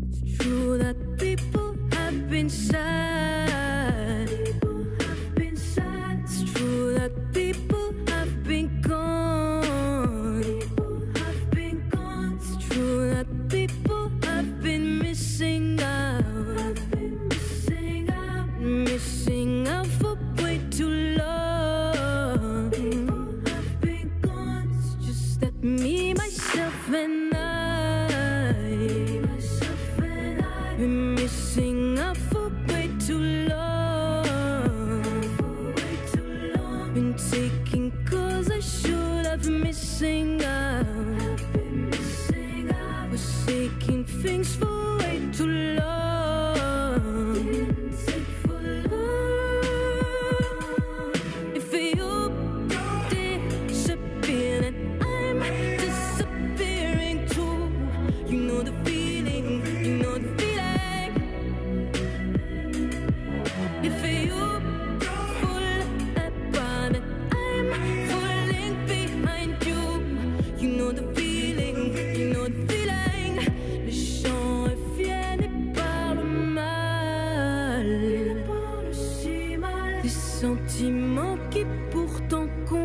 It's true that people have been sad. It's true that people have been gone. It's true that people have been missing out. Missing out for way too long. It's just that me, myself, and I been missing out for way too long. Been taking cause I should have missing out. Was taking things for way too long. If you disappear, then I'm disappearing too. You know the feeling, you know the feeling. If you fall apart, then I'm falling behind you. You know the feeling, you know the feeling. Les chants reviennent et parlent mal. Des sentiments qui pourtant comptent.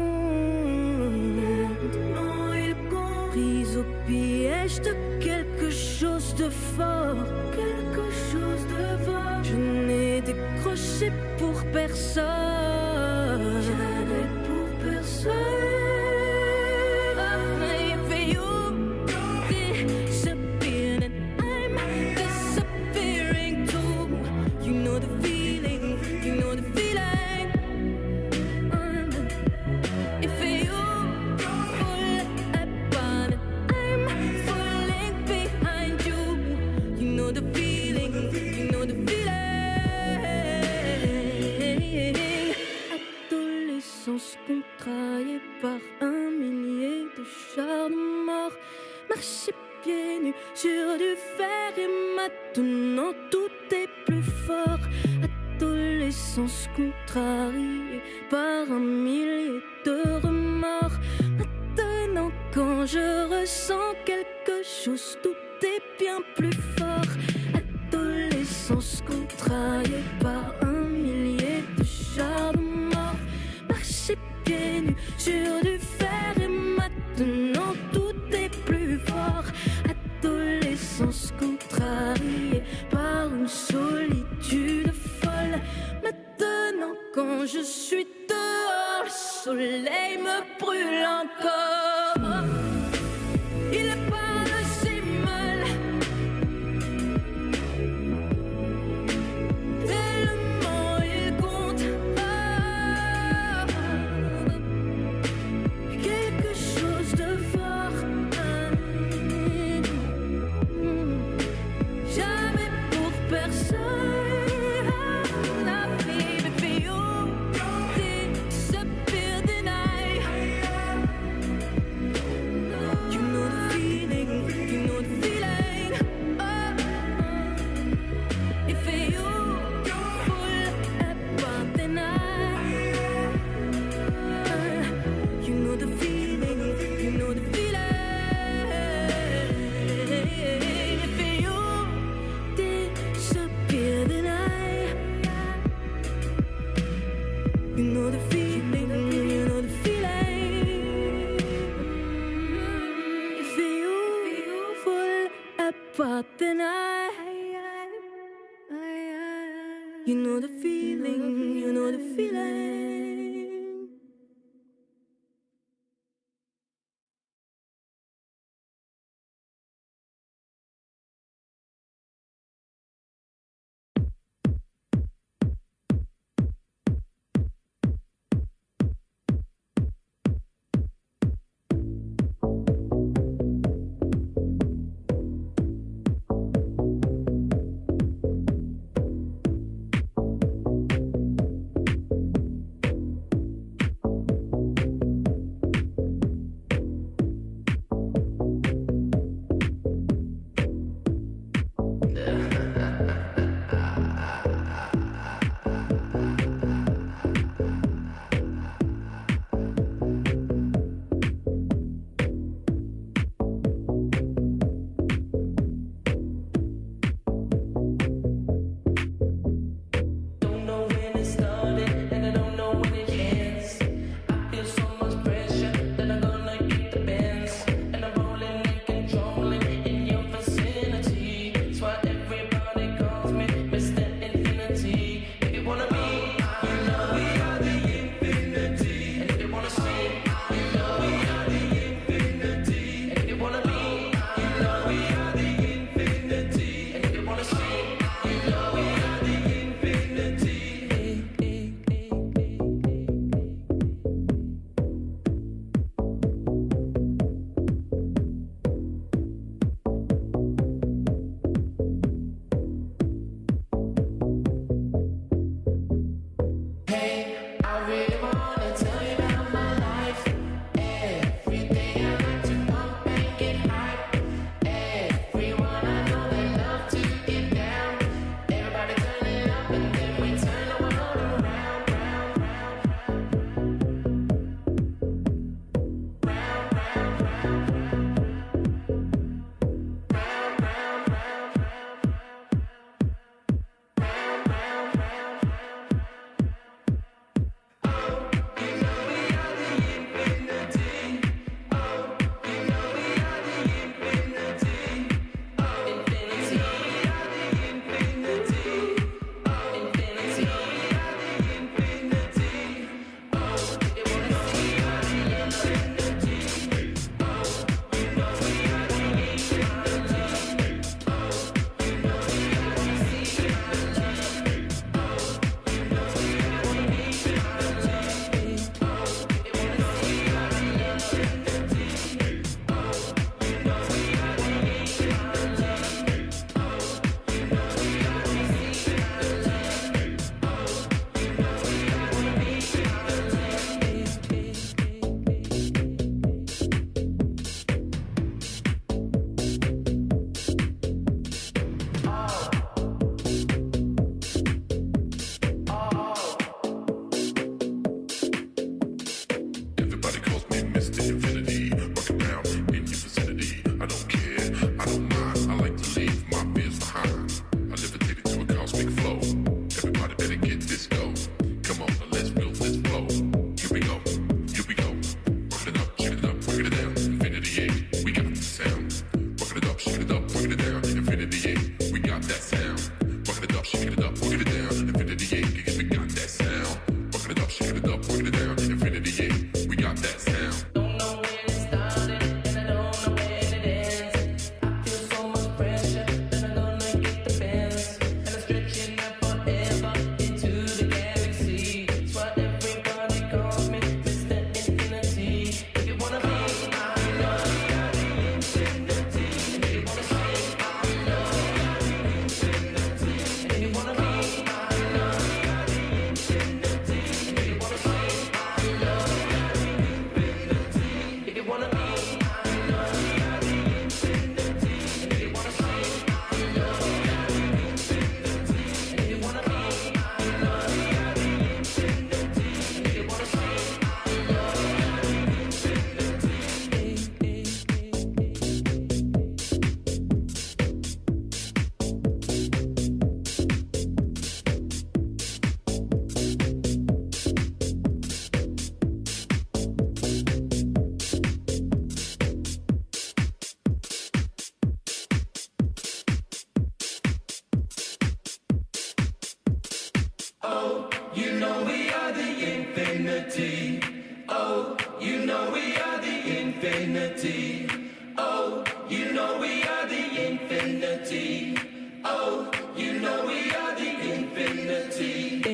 Prise au piège de quelque chose de fort. Je n'ai décroché pour personne. If you disappear, then I'm disappearing too. You know the feeling, you know the feeling. If you fall apart, then I'm falling behind you. You know the feeling, you know the feeling. Adolescence contrariée par un millier de chars de mort. Marcher pieds nus sur du fer et maintenant tout est plus fort. Adolescence contrariée par un millier de remords. Maintenant quand je ressens quelque chose, tout est bien plus fort. Adolescence contrariée par un millier de chars de mort. Marcher pieds nus sur du fer et maintenant tout est plus fort. Adolescence contrariée par une solitude folle. Maintenant quand je suis dehors, le soleil me brûle encore. Il est pas de si mal. Tellement il compte. Quelque chose de fort. Jamais pour personne. Baby, for you disappear the night. You know the feeling, you know the feeling. If you fall apart, then you know the feeling, you know the feeling. If you disappear, then you know the feeling, you know the feeling. If you fall apart, then you know the feeling, you know the feeling. that sound. Bucket it up, shaking it up, boogie it down. Infinity 8, we got that sound. Bucket it up, shaking it up, boogie it down. Infinity 8, we got that sound. Don't know when it started and I don't know when it ends. I feel so much pressure that I'm gonna get the bends. And I'm stretching out forever into the galaxy. It's what everybody calls me, Mr. Infinity. If you wanna be my love, the infinity. If you wanna say I love the infinity. If you wanna be my love, the infinity. If you wanna say I love the infinity. If you wanna be my love, the infinity. If you wanna say I love the infinity. If you wanna be my love, the infinity. If you wanna say I love Oh, you know we are the infinity. Oh, you know we are the infinity. Oh, you know we are the infinity. Oh, you know we are the infinity.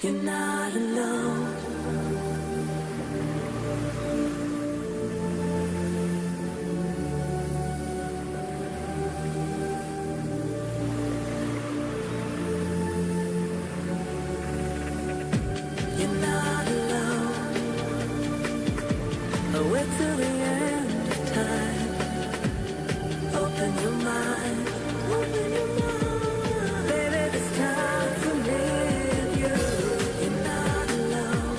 You're not alone. You're not alone. Wait till the end of time. Open your mind. Open your mind. Baby, it's time for me and you. You're not alone.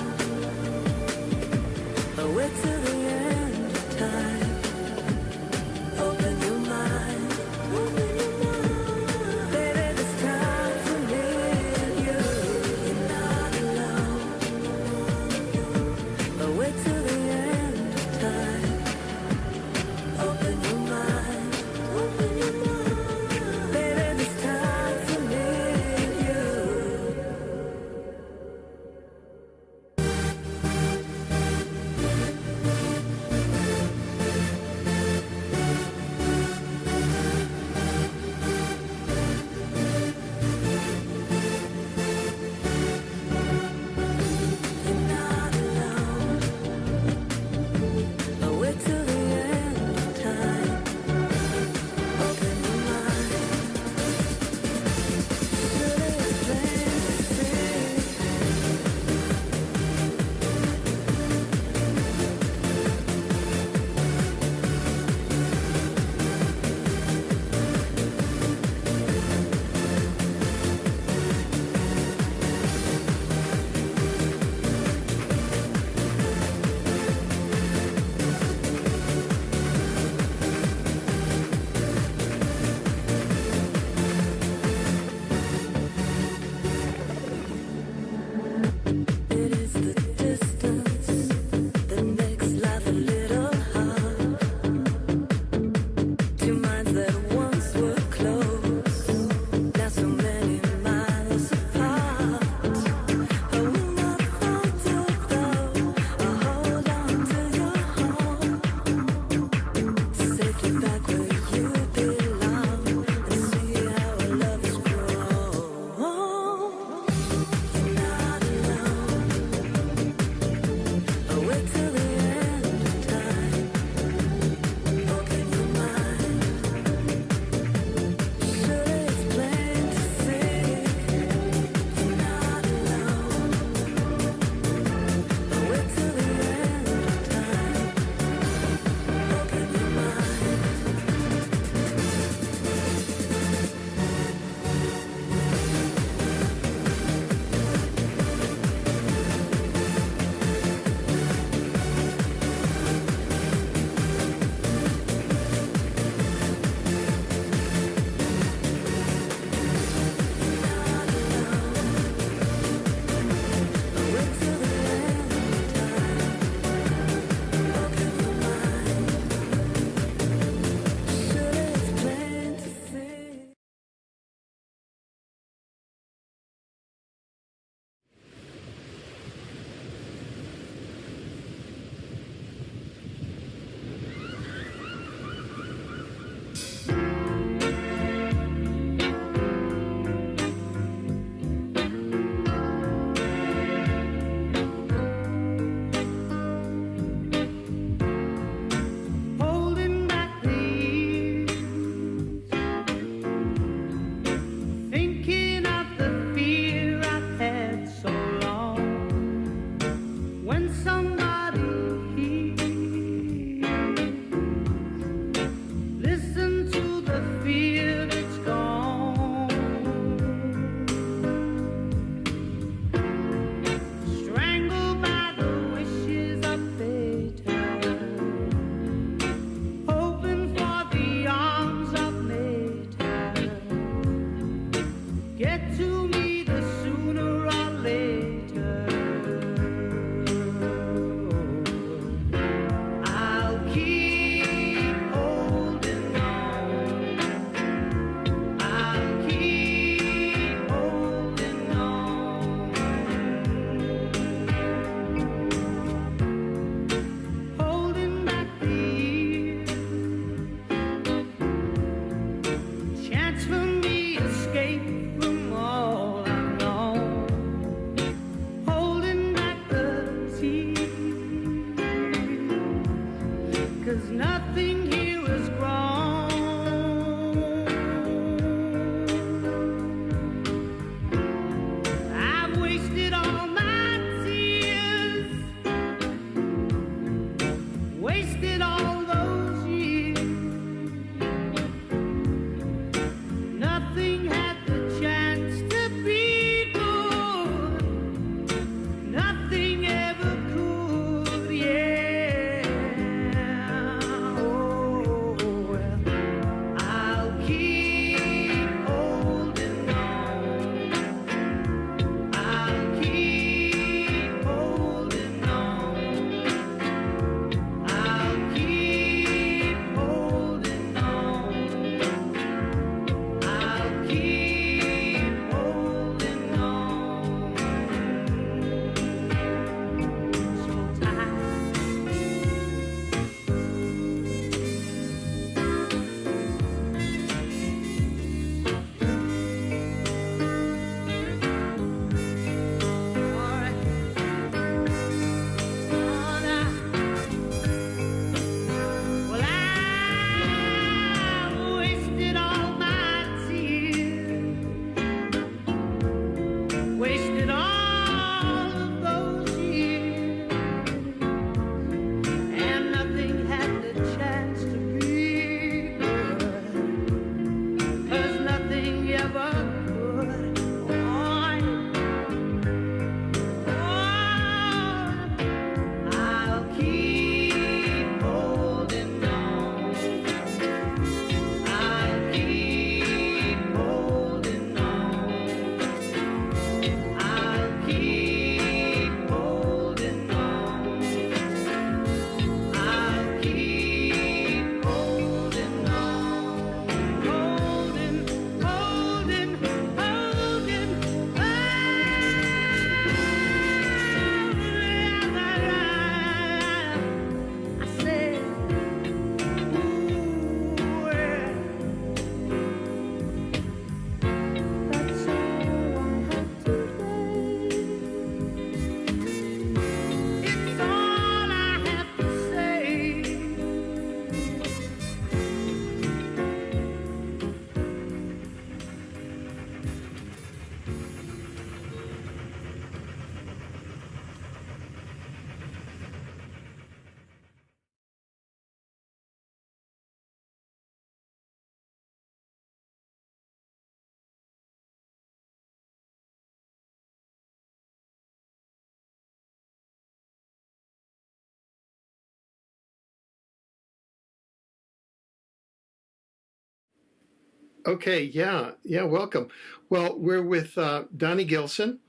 Okay, yeah, welcome. Well, we're with Donnie Gilson,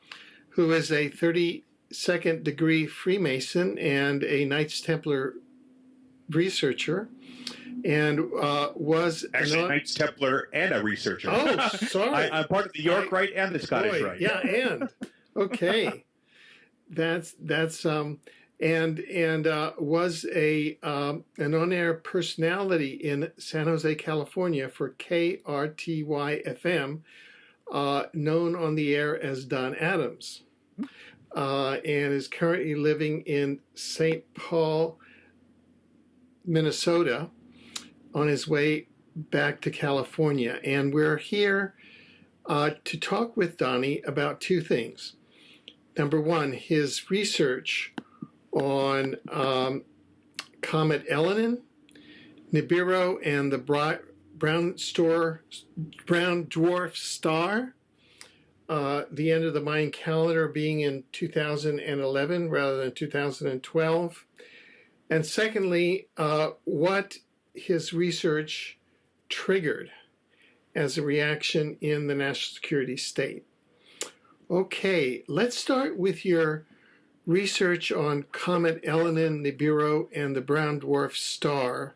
who is a 32nd degree Freemason and a Knights Templar researcher, and was Actually, Knights Templar and a researcher. Oh, sorry. I'm part of the York Rite and the Scottish Rite. Yeah, and okay, that's and was a an on-air personality in San Jose, California for KRTY FM, known on the air as Don Adams, and is currently living in St. Paul, Minnesota, on his way back to California. And we're here to talk with Donnie about two things. Number one, his research on Comet Elenin, Nibiru, and the brown dwarf star. The end of the Mayan calendar being in 2011 rather than 2012. And secondly, what his research triggered as a reaction in the national security state. Okay, let's start with your research on Comet Elenin, Nibiru, and the brown dwarf star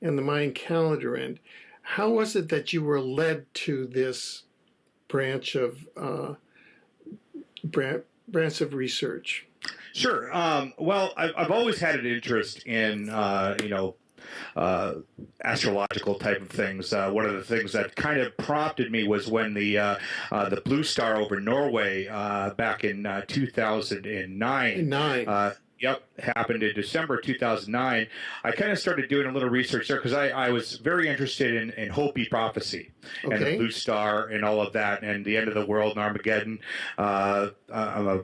and the Mayan calendar end. How was it that you were led to this branch of research? Sure. Well, I've always had an interest in, astrological type of things. One of the things that kind of prompted me was when the blue star over Norway back in 2009. Happened in December 2009. I kind of started doing a little research there because I was very interested in Hopi prophecy and the blue star and all of that and the end of the world and Armageddon. I'm a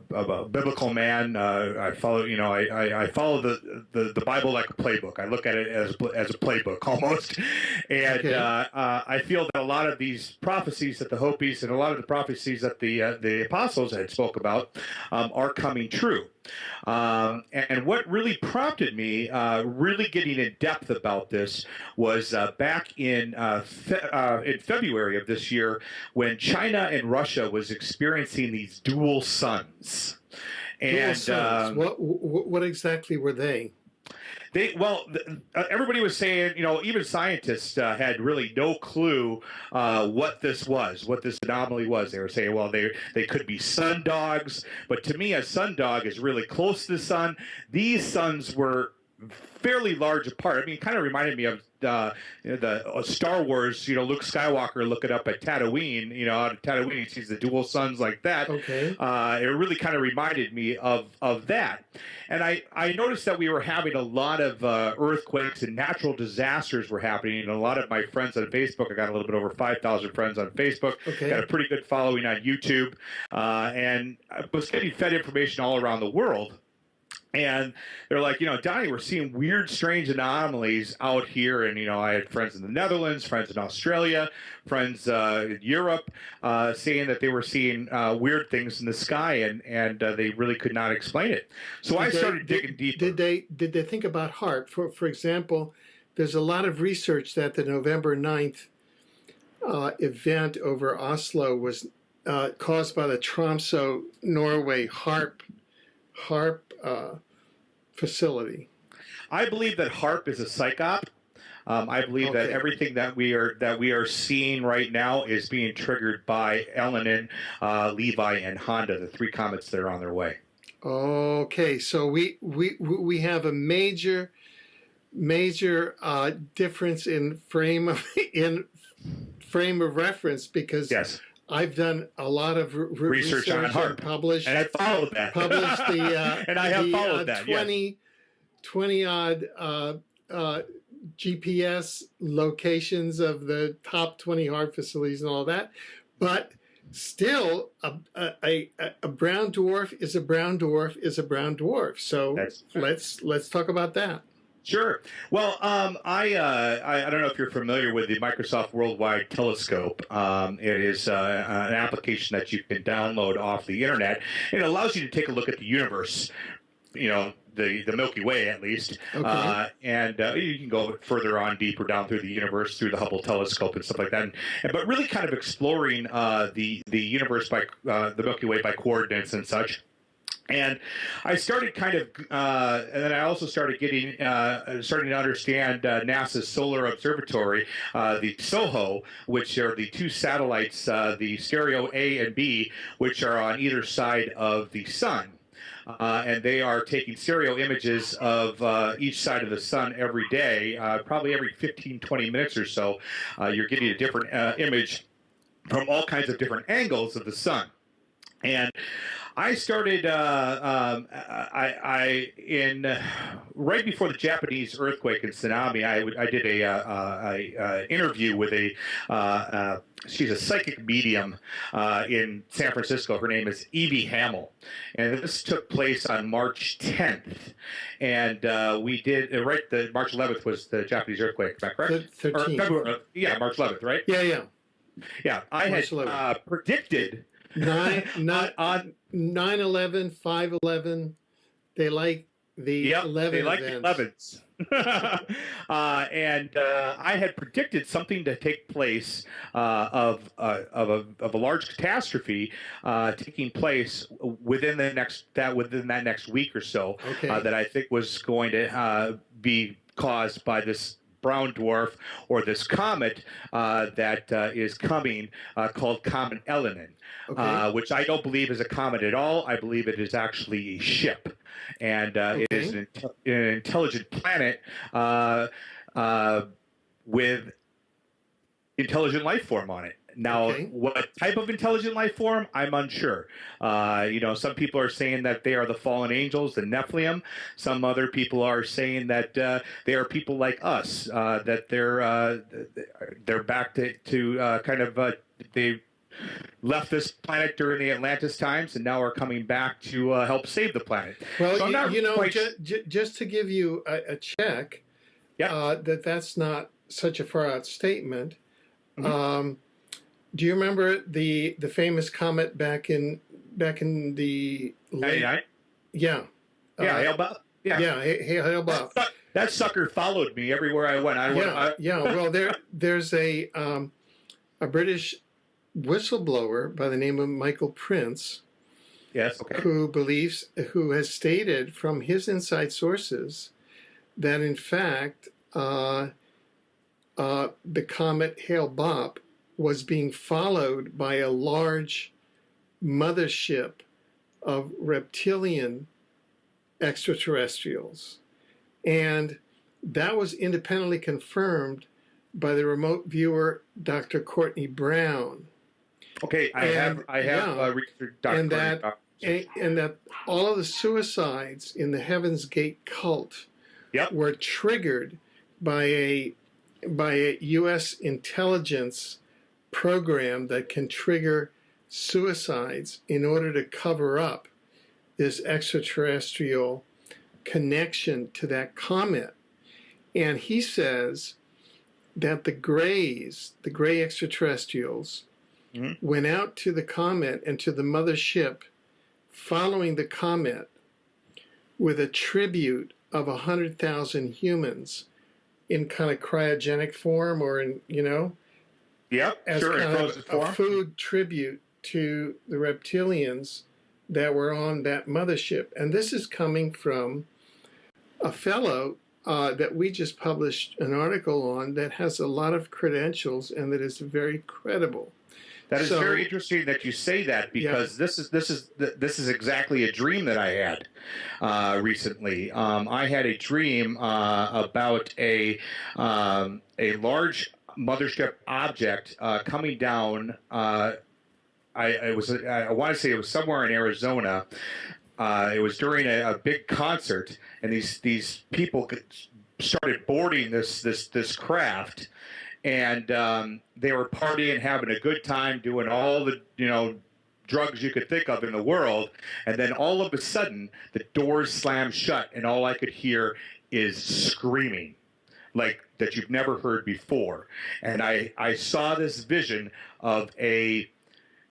biblical man. I follow, I follow the Bible like a playbook. I look at it as a playbook almost, and I feel that a lot of these prophecies that the Hopis and a lot of the prophecies that the apostles had spoke about are coming true. And what really prompted me really getting in depth about this was back in February of this year when China and Russia was experiencing these dual suns. And what exactly were they? Everybody was saying, even scientists had really no clue what this was, what this anomaly was. They were saying, well, they could be sun dogs, but to me, a sun dog is really close to the sun. These suns were fairly large apart. I mean, it kind of reminded me of the Star Wars, Luke Skywalker looking up at Tatooine, out of Tatooine, he sees the dual suns like that. Okay. It really kind of reminded me of that. And I noticed that we were having a lot of earthquakes and natural disasters were happening. And a lot of my friends on Facebook, I got a little bit over 5,000 friends on Facebook, got a pretty good following on YouTube, and I was getting fed information all around the world. And they're like, Donnie, we're seeing weird, strange anomalies out here. And, I had friends in the Netherlands, friends in Australia, friends in Europe, saying that they were seeing weird things in the sky and they really could not explain it. So I started digging deeper. Did they think about HARP? For example, there's a lot of research that the November 9th event over Oslo was caused by the Tromsø, Norway HARP facility. I believe that HARP is a psyop. I believe that everything that we are seeing right now is being triggered by Elenin, Levi, and Honda, the three comets that are on their way. Okay, so we have a major difference in frame of reference because I've done a lot of research on HARP, published, and I followed that. Published the and I have followed that. 20 odd GPS locations of the top 20 HARP facilities and all that, but still, a brown dwarf is a brown dwarf is a brown dwarf. So let's talk about that. Sure. Well, I don't know if you're familiar with the Microsoft Worldwide Telescope. It is an application that you can download off the internet. It allows you to take a look at the universe, the Milky Way, at least. Okay. And you can go further on, deeper down through the universe, through the Hubble telescope and stuff like that. But really kind of exploring the universe by the Milky Way by coordinates and such. And I started kind of, and then I also started starting to understand NASA's Solar Observatory, the SOHO, which are the two satellites, the stereo A and B, which are on either side of the sun. And they are taking stereo images of each side of the sun every day, probably every 15, 20 minutes or so. You're getting a different image from all kinds of different angles of the sun. And I started right before the Japanese earthquake and tsunami. I did a interview with she's a psychic medium in San Francisco. Her name is Evie Hamill, and this took place on March 10th. And we did the March 11th was the Japanese earthquake. Is that correct? 13th. Yeah, March 11th, right? Yeah. Yeah, I had predicted. 9/11, 5/11, they like the 11 they like events. the 11s. And I had predicted something to take place of a large catastrophe taking place within that next week or so. Okay. That I think was going to be caused by this brown dwarf or this comet that is coming called Comet Elenin. Okay. Which I don't believe is a comet at all. I believe it is actually a ship, and it is an intelligent planet with intelligent life form on it. Now, what type of intelligent life form? I'm unsure. Some people are saying that they are the fallen angels, the Nephilim. Some other people are saying that they are people like us, that they're back to kind of they left this planet during the Atlantis times and now are coming back to help save the planet. Well, so just to give you a check, that's not such a far out statement. Mm-hmm. Do you remember the famous comet back in the late? 99? Yeah. Hale-Bopp. Yeah, Hale-Bopp. That sucker followed me everywhere I went. Well, there's a British whistleblower by the name of Michael Prince. Yes. Okay. Who has stated from his inside sources that in fact the comet Hale-Bopp was being followed by a large mothership of reptilian extraterrestrials. And that was independently confirmed by the remote viewer, Dr. Courtney Brown. Okay, I have researched Dr. And that all of the suicides in the Heaven's Gate cult were triggered by a U.S. intelligence program that can trigger suicides in order to cover up this extraterrestrial connection to that comet. And he says that the gray extraterrestrials, went out to the comet and to the mothership following the comet with a tribute of 100,000 humans in kind of cryogenic form or in, as kind of a food tribute to the reptilians that were on that mothership. And this is coming from a fellow that we just published an article on that has a lot of credentials and that is very credible. That is very interesting that you say that, because this is exactly a dream that I had recently. I had a dream about a large mothership object coming down. I want to say it was somewhere in Arizona. It was during a big concert, and these people started boarding this craft. And they were partying, having a good time, doing all the drugs you could think of in the world. And then all of a sudden, the doors slammed shut, and all I could hear is screaming, like that you've never heard before. And I saw this vision of a